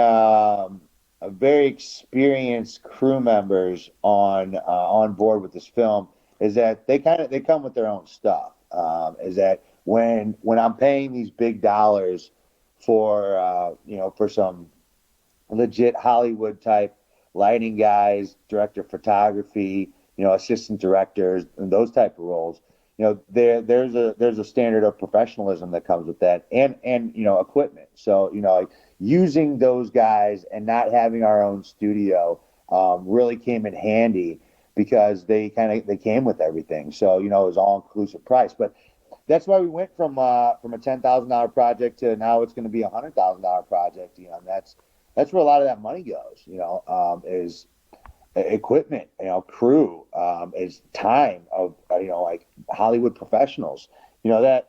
very experienced crew members on board with this film is that they come with their own stuff. Is that when I'm paying these big dollars for for some legit Hollywood type lighting guys, director of photography, assistant directors, and those type of roles. There's a standard of professionalism that comes with that, and equipment. So like using those guys and not having our own studio really came in handy because they came with everything. So it was all inclusive price, but that's why we went from a $10,000 project to now it's going to be $100,000 project. And that's where a lot of that money goes. Is equipment, crew, is time of like Hollywood professionals. That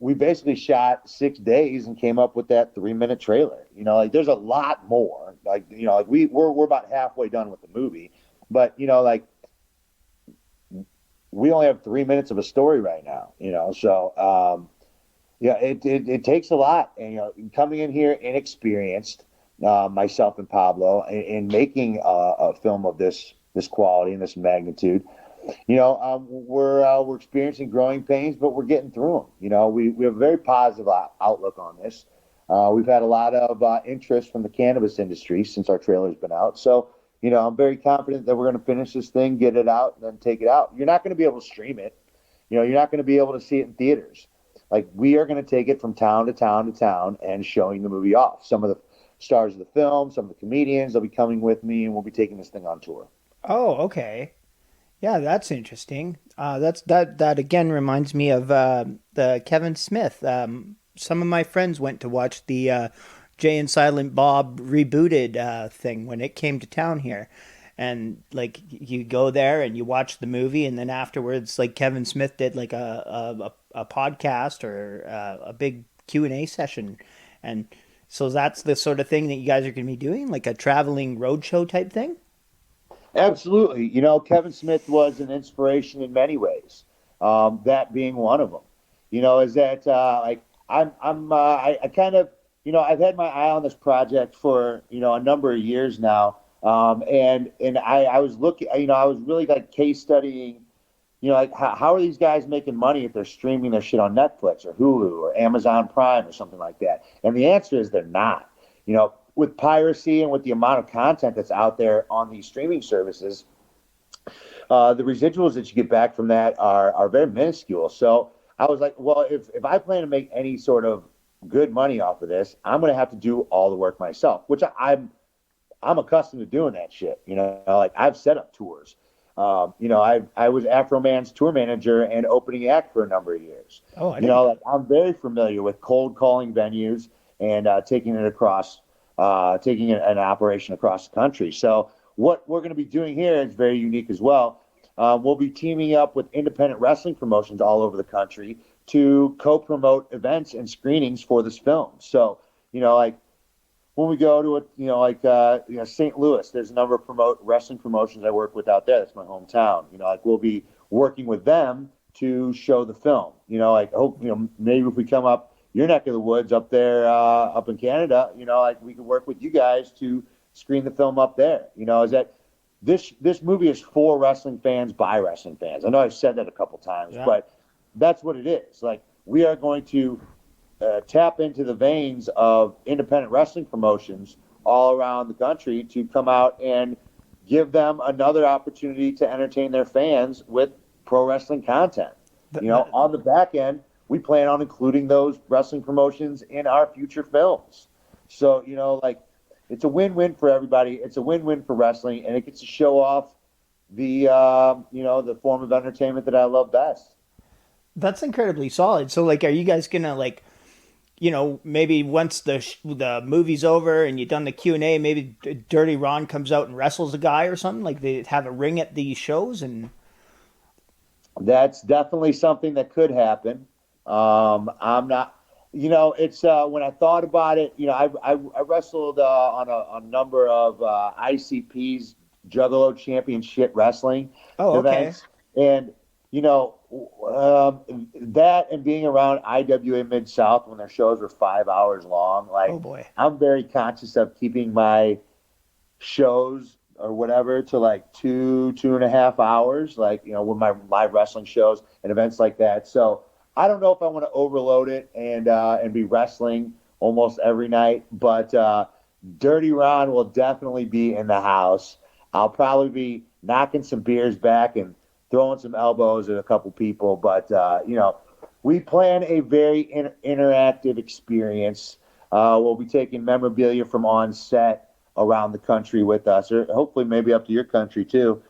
we basically shot 6 days and came up with that 3-minute trailer. Like there's a lot more. Like we're about halfway done with the movie, but we only have 3 minutes of a story right now. So yeah, it takes a lot, and coming in here inexperienced, myself and Pablo, in making a film of this quality and this magnitude. We're experiencing growing pains, but we're getting through them. We have a very positive outlook on this. We've had a lot of interest from the cannabis industry since our trailer's been out. So, I'm very confident that we're going to finish this thing, get it out, and then take it out. You're not going to be able to stream it. You're not going to be able to see it in theaters. Like, we are going to take it from town to town to town and showing the movie off. Some of the stars of the film, some of the comedians, they'll be coming with me, and we'll be taking this thing on tour. Oh, okay. Yeah, that's interesting. That again reminds me of the Kevin Smith. Some of my friends went to watch the Jay and Silent Bob rebooted thing when it came to town here, and like you go there and you watch the movie, and then afterwards, like Kevin Smith did like a podcast or a big Q&A session, and so that's the sort of thing that you guys are going to be doing, like a traveling roadshow type thing. Absolutely. Kevin Smith was an inspiration in many ways. That being one of them. Is that like I kind of I've had my eye on this project for a number of years now, and I was looking, I was really like case studying, like how are these guys making money if they're streaming their shit on Netflix or Hulu or Amazon Prime or something like that? And the answer is they're not. With piracy and with the amount of content that's out there on these streaming services, the residuals that you get back from that are very minuscule. So I was like, well, if I plan to make any sort of good money off of this, I'm going to have to do all the work myself, which I'm accustomed to doing that shit. Like I've set up tours. I was Afro Man's tour manager and opening act for a number of years. Oh, I didn't. Like I'm very familiar with cold calling venues and taking it across, taking an operation across the country. So what we're going to be doing here is very unique as well. We'll be teaming up with independent wrestling promotions all over the country to co-promote events and screenings for this film. So, like when we go to St. Louis, there's a number of wrestling promotions I work with out there. That's my hometown. Like we'll be working with them to show the film. Like hope maybe if we come up your neck of the woods up there up in Canada, like we could work with you guys to screen the film up there. Is that this movie is for wrestling fans by wrestling fans. I know I've said that a couple times, Yeah. but that's what it is. Like we are going to tap into the veins of independent wrestling promotions all around the country to come out and give them another opportunity to entertain their fans with pro wrestling content. Th- th- On the back end, we plan on including those wrestling promotions in our future films. So, like it's a win-win for everybody. It's a win-win for wrestling, and it gets to show off the form of entertainment that I love best. That's incredibly solid. So, like, are you guys gonna like, maybe once the movie's over and you've done the Q&A, maybe Dirty Ron comes out and wrestles a guy or something? Like they have a ring at these shows, and That's definitely something that could happen. I'm not, it's when I thought about it, I wrestled on a number of ICP's Juggalo Championship Wrestling oh, okay. events, and that and being around IWA Mid South when their shows were 5 hours long, like Oh boy. I'm very conscious of keeping my shows or whatever to like 2.5 hours, like, with my live wrestling shows and events like that. So I don't know if I want to overload it and be wrestling almost every night, but Dirty Ron will definitely be in the house. I'll probably be knocking some beers back and throwing some elbows at a couple people, but we plan a very interactive experience. We'll be taking memorabilia from on set around the country with us, or hopefully maybe up to your country too,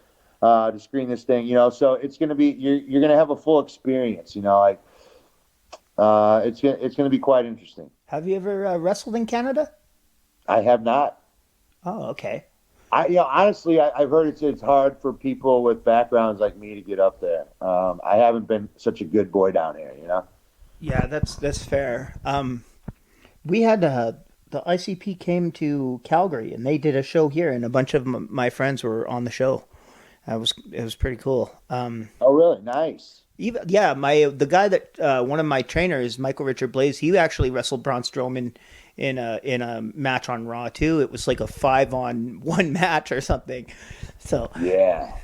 to screen this thing. So it's gonna be you're gonna have a full experience. Like it's gonna be quite interesting. Have you ever wrestled in Canada? I have not. Oh, okay. Honestly, I've heard it's hard for people with backgrounds like me to get up there. I haven't been such a good boy down here. Yeah, that's fair. We had the ICP came to Calgary and they did a show here, and a bunch of my friends were on the show. It was pretty cool. Oh, really? Nice. Even yeah, the guy that one of my trainers, Michael Richard Blaze, he actually wrestled Braun Strowman in a match on Raw too. It was like a 5-on-1 match or something. So Yeah,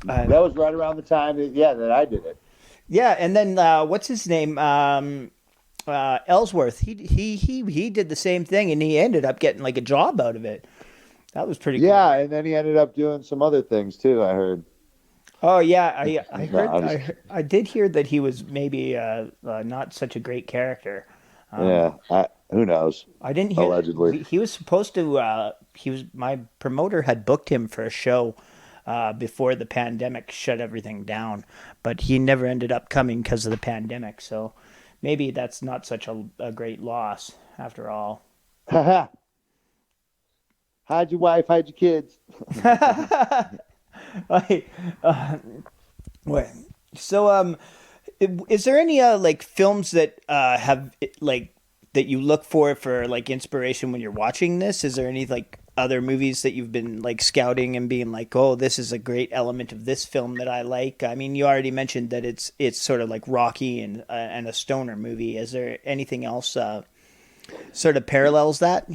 that was right around the time that I did it. yeah, and then what's his name? Ellsworth. He did the same thing, and he ended up getting like a job out of it. That was pretty cool. Yeah, and then he ended up doing some other things too, I heard. Oh yeah, I No, heard I'm just- I did hear that he was maybe not such a great character. yeah, who knows? I didn't hear that. Allegedly. He was supposed to. He was my promoter had booked him for a show before the pandemic shut everything down, but he never ended up coming because of the pandemic. So maybe that's not such a great loss after all. Haha. Hide your wife, hide your kids. I, wait. So is there any like films that have like that you look for like inspiration when you're watching this? Is there any like other movies that you've been like scouting and being like, oh, this is a great element of this film that I like? I mean, you already mentioned that it's sort of like Rocky and a stoner movie. Is there anything else sort of parallels that?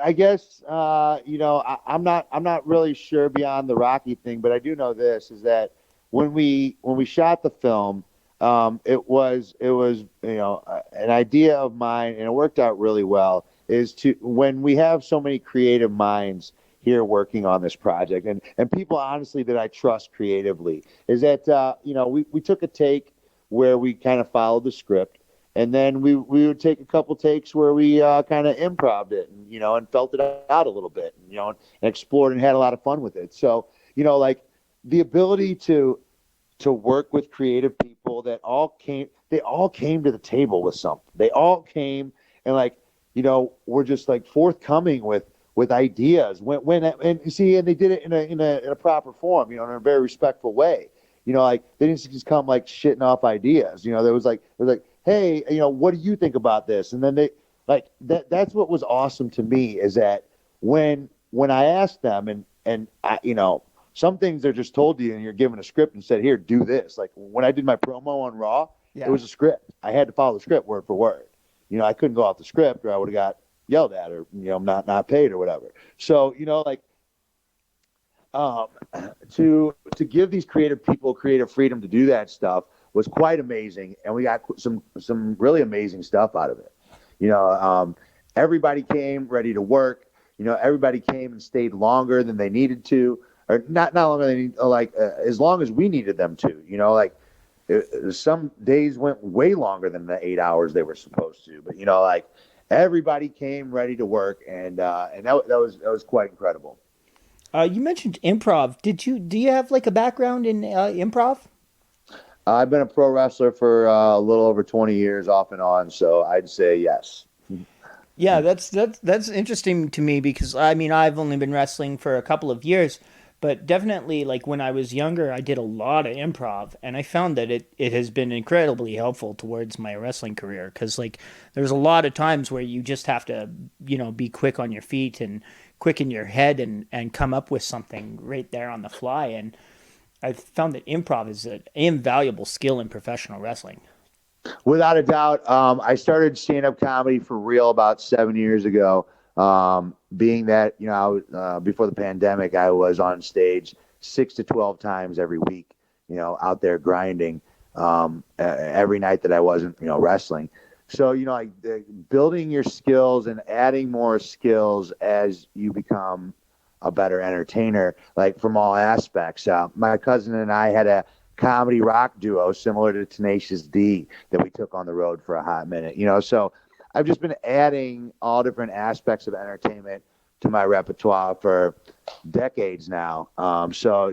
I guess I'm not really sure beyond the Rocky thing, but I do know this is that when we shot the film, it was an idea of mine, and it worked out really well. Is to when we have so many creative minds here working on this project, and people honestly that I trust creatively, is that we took a take where we kind of followed the script. And then we would take a couple takes where we kind of improv'd it, and felt it out a little bit, and explored and had a lot of fun with it. So, like the ability to work with creative people they all came to the table with something. They all came and were just like forthcoming with ideas and they did it in a proper form, in a very respectful way. They didn't just come like shitting off ideas. There was like, hey, what do you think about this? And then they that's what was awesome to me is that when I asked them and I, some things they're just told to you and you're given a script and said, here, do this. Like when I did my promo on Raw, Yeah. It was a script. I had to follow the script word for word. I couldn't go off the script or I would have got yelled at or, not paid or whatever. So, to give these creative people creative freedom to do that stuff was quite amazing, and we got some really amazing stuff out of it. Everybody came ready to work. Everybody came and stayed longer than they needed to, or not longer than they need, as long as we needed them to. Some days went way longer than the 8 hours they were supposed to, but everybody came ready to work, and that was quite incredible. You mentioned improv. Do you have like a background in improv? I've been a pro wrestler for a little over 20 years off and on, so I'd say yes. Yeah, that's interesting to me because I mean I've only been wrestling for a couple of years, but definitely like when I was younger, I did a lot of improv, and I found that it has been incredibly helpful towards my wrestling career because like there's a lot of times where you just have to be quick on your feet and quick in your head and come up with something right there on the fly. And I've found that improv is an invaluable skill in professional wrestling. Without a doubt, I started stand-up comedy for real about 7 years ago. Being that, before the pandemic, I was on stage 6 to 12 times every week, out there grinding, every night that I wasn't, wrestling. So, building your skills and adding more skills as you become a better entertainer, like from all aspects. My cousin and I had a comedy rock duo similar to Tenacious D that we took on the road for a hot minute, so I've just been adding all different aspects of entertainment to my repertoire for decades now. So,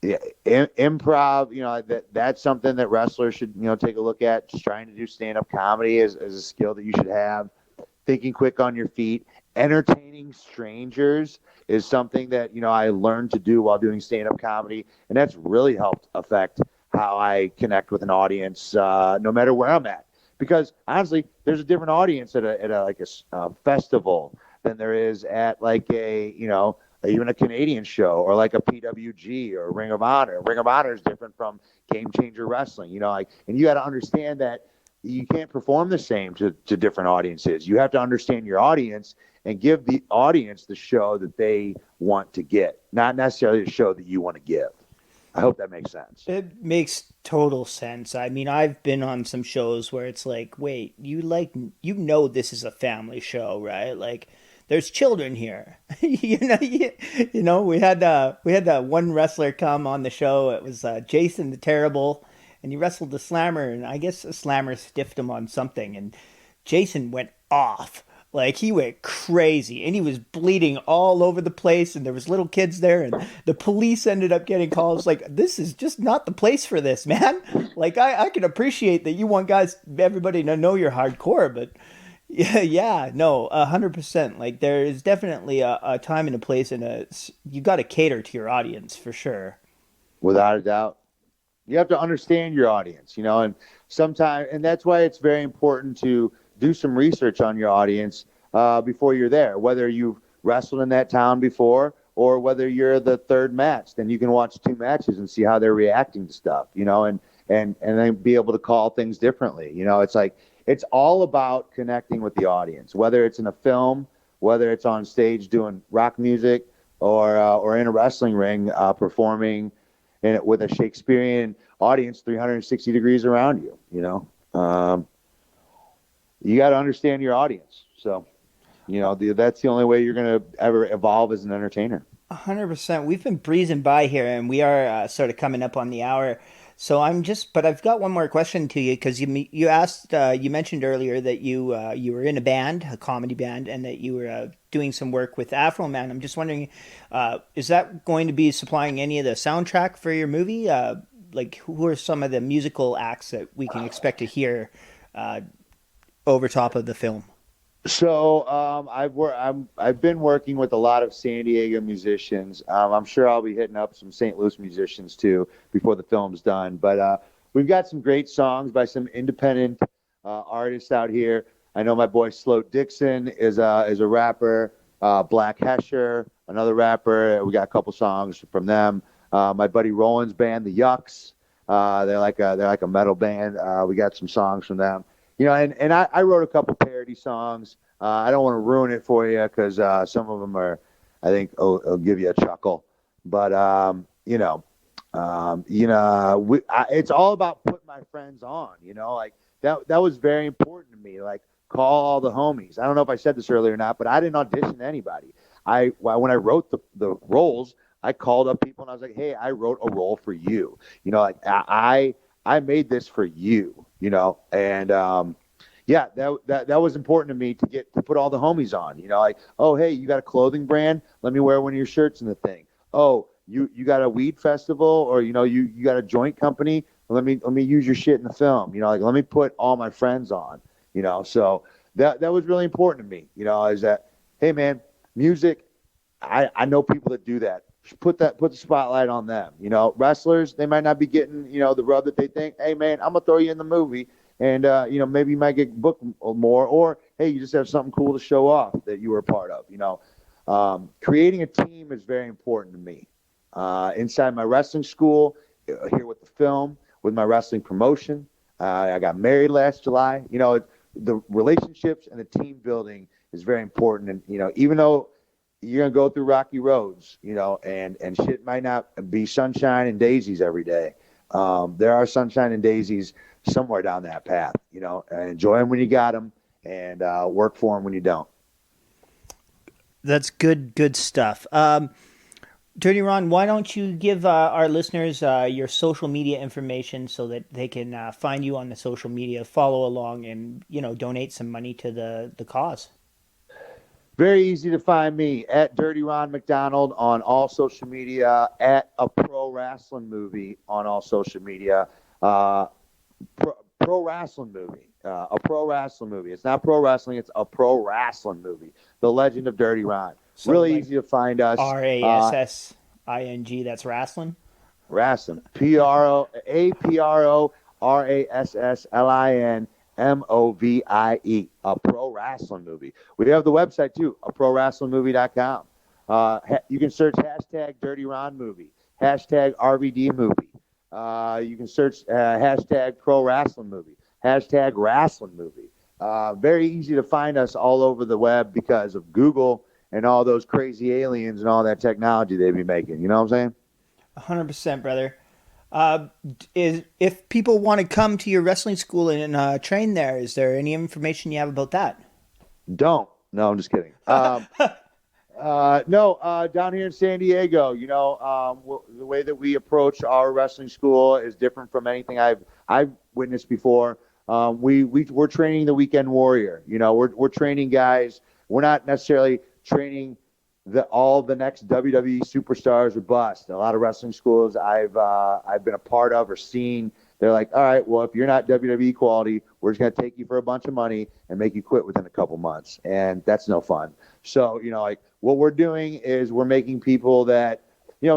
yeah, improv, that's something that wrestlers should, take a look at. Just trying to do stand-up comedy is a skill that you should have. Thinking quick on your feet, entertaining strangers is something that, I learned to do while doing stand-up comedy, and that's really helped affect how I connect with an audience, no matter where I'm at. Because honestly, there's a different audience at a festival than there is at like even a Canadian show or like a PWG or Ring of Honor. Ring of Honor is different from Game Changer Wrestling, and you got to understand that you can't perform the same to different audiences. You have to understand your audience and give the audience the show that they want to get, not necessarily the show that you want to give. I hope that makes sense. It makes total sense. I mean, I've been on some shows where it's like, wait, this is a family show, right? Like, there's children here. We had one wrestler come on the show. It was Jason the Terrible, and he wrestled the Slammer, and I guess the Slammer stiffed him on something, and Jason went off. Like he went crazy and he was bleeding all over the place and there was little kids there and the police ended up getting calls like this is just not the place for this, man. Like I can appreciate that you want everybody to know you're hardcore, but yeah, no, 100%. Like there is definitely a time and a place and you got to cater to your audience for sure. Without a doubt. You have to understand your audience, and sometimes, and that's why it's very important to do some research on your audience before you're there, whether you've wrestled in that town before or whether you're the third match. Then you can watch 2 matches and see how they're reacting to stuff, and then be able to call things differently. It's like it's all about connecting with the audience, whether it's in a film, whether it's on stage doing rock music, or in a wrestling ring performing with a Shakespearean audience 360 degrees around you. You got to understand your audience. So, that's the only way you're going to ever evolve as an entertainer. 100%. We've been breezing by here, and we are sort of coming up on the hour. So but I've got one more question to you because you asked, you mentioned earlier that you were in a band, a comedy band, and that you were doing some work with Afro Man. I'm just wondering, is that going to be supplying any of the soundtrack for your movie? Like, who are some of the musical acts that we can expect to hear over top of the film? So I've been working with a lot of San Diego musicians. I'm sure I'll be hitting up some St. Louis musicians too before the film's done. But we've got some great songs by some independent artists out here. I know my boy Sloat Dixon is a rapper. Black Hesher, another rapper. We got a couple songs from them. My buddy Roland's band, the Yucks. They're like a metal band. We got some songs from them. And I wrote a couple parody songs. I don't want to ruin it for you because some of them are, I think, will give you a chuckle. But it's all about putting my friends on. Like that was very important to me. Like call all the homies. I don't know if I said this earlier or not, but I didn't audition anybody. When I wrote the roles, I called up people and I was like, hey, I wrote a role for you. Like I made this for you. And yeah, that was important to me to put all the homies on. Like, oh, hey, you got a clothing brand? Let me wear one of your shirts in the thing. Oh, you got a weed festival, or you got a joint company? Let me use your shit in the film. Like let me put all my friends on. So that was really important to me. Is that, hey man, music. I know people that do that. Put the spotlight on them. Wrestlers, they might not be getting, the rub that they think, hey man, I'm gonna throw you in the movie and maybe you might get booked more, or hey, you just have something cool to show off that you were a part of. Creating a team is very important to me. Inside my wrestling school, here with the film, with my wrestling promotion, I got married last July. The relationships and the team building is very important. And even though you're gonna go through rocky roads, and shit might not be sunshine and daisies every day. There are sunshine and daisies somewhere down that path. And enjoy them when you got them, and work for them when you don't. That's good stuff. Dirty Ron, why don't you give our listeners your social media information so that they can find you on the social media, follow along, and donate some money to the cause. Very easy to find me at Dirty Ron MacDonald on all social media, at a Pro Rasslin Movie on all social media. Pro Rasslin Movie, a Pro Rasslin Movie. It's not pro wrestling; it's a Pro Rasslin Movie. The Legend of Dirty Ron. So really easy to find us. RASSING. That's Rasslin. Rasslin. PRORASSLINMOVIE. A Pro Rasslin Movie. We have the website too, a ProRasslinMovie.com. You can search hashtag Dirty Ron Movie, hashtag RVD Movie. You can search hashtag Pro Rasslin Movie, hashtag Rasslin Movie. Very easy to find us all over the web because of Google and all those crazy aliens and all that technology they be making. You know what I'm saying? 100%, brother. If people want to come to your wrestling school and train there, is there any information you have about that? Don't. No, I'm just kidding. No, down here in San Diego, the way that we approach our wrestling school is different from anything I've witnessed before. We're training the weekend warrior. We're training guys. We're not necessarily training all the next WWE superstars or bust. A lot of wrestling schools I've been a part of or seen, they're like, all right, well, if you're not WWE quality, we're just going to take you for a bunch of money and make you quit within a couple months. And that's no fun. So, what we're doing is we're making people that,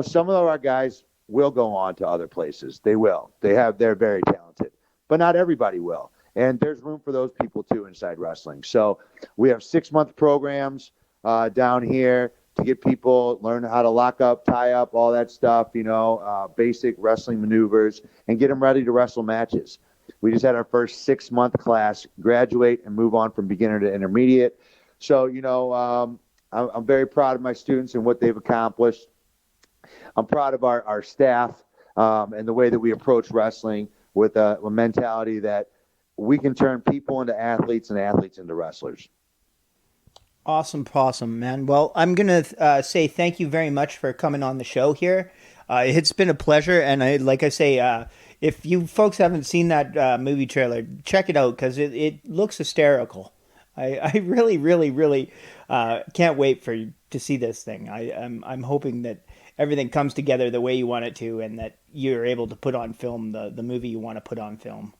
some of our guys will go on to other places. They will. They're very talented, but not everybody will. And there's room for those people too inside wrestling. So we have 6-month programs down here to get people learn how to lock up, tie up, all that stuff, basic wrestling maneuvers, and get them ready to wrestle matches. We just had our first 6-month class graduate and move on from beginner to intermediate. So, I'm very proud of my students and what they've accomplished. I'm proud of our staff and the way that we approach wrestling with a mentality that we can turn people into athletes and athletes into wrestlers. Awesome, man. Well, I'm going to say thank you very much for coming on the show here. It's been a pleasure, and if you folks haven't seen that movie trailer, check it out because it looks hysterical. I really, really, really can't wait to see this thing. I'm hoping that everything comes together the way you want it to, and that you're able to put on film the movie you want to put on film.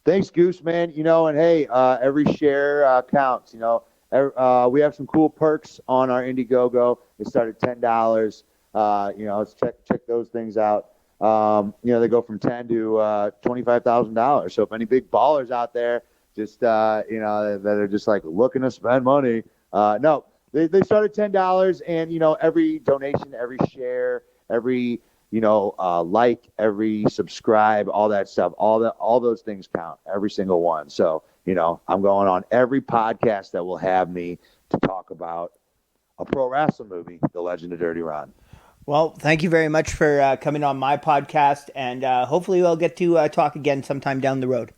Thanks, Goose, man. And hey, every share counts. We have some cool perks on our Indiegogo. It started $10. Let's check those things out. They go from $10 to $25,000. So if any big ballers out there, just that are just like looking to spend money, no, they start at $10, and every donation, every share, every like, every subscribe, all that stuff, all those things count, every single one. So. I'm going on every podcast that will have me to talk about a Pro Rasslin Movie, The Legend of Dirty Ron. Well, thank you very much for coming on my podcast, and hopefully we'll get to talk again sometime down the road.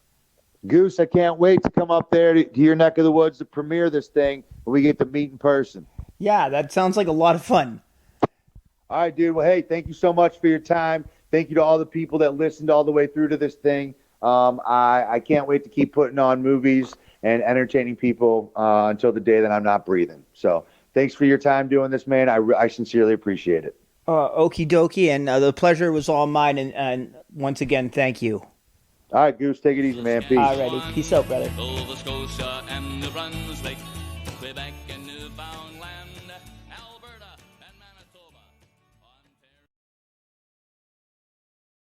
Goose, I can't wait to come up there to your neck of the woods to premiere this thing, and we get to meet in person. Yeah, that sounds like a lot of fun. All right, dude. Well, hey, thank you so much for your time. Thank you to all the people that listened all the way through to this thing. I can't wait to keep putting on movies and entertaining people until the day that I'm not breathing. So thanks for your time doing this, man. I sincerely appreciate it. Okie dokie, and the pleasure was all mine. And once again, thank you. All right, Goose, take it easy, man. Peace. Alrighty, peace out, brother. Nova Scotia and New Brunswick, Quebec and Newfoundland, Alberta.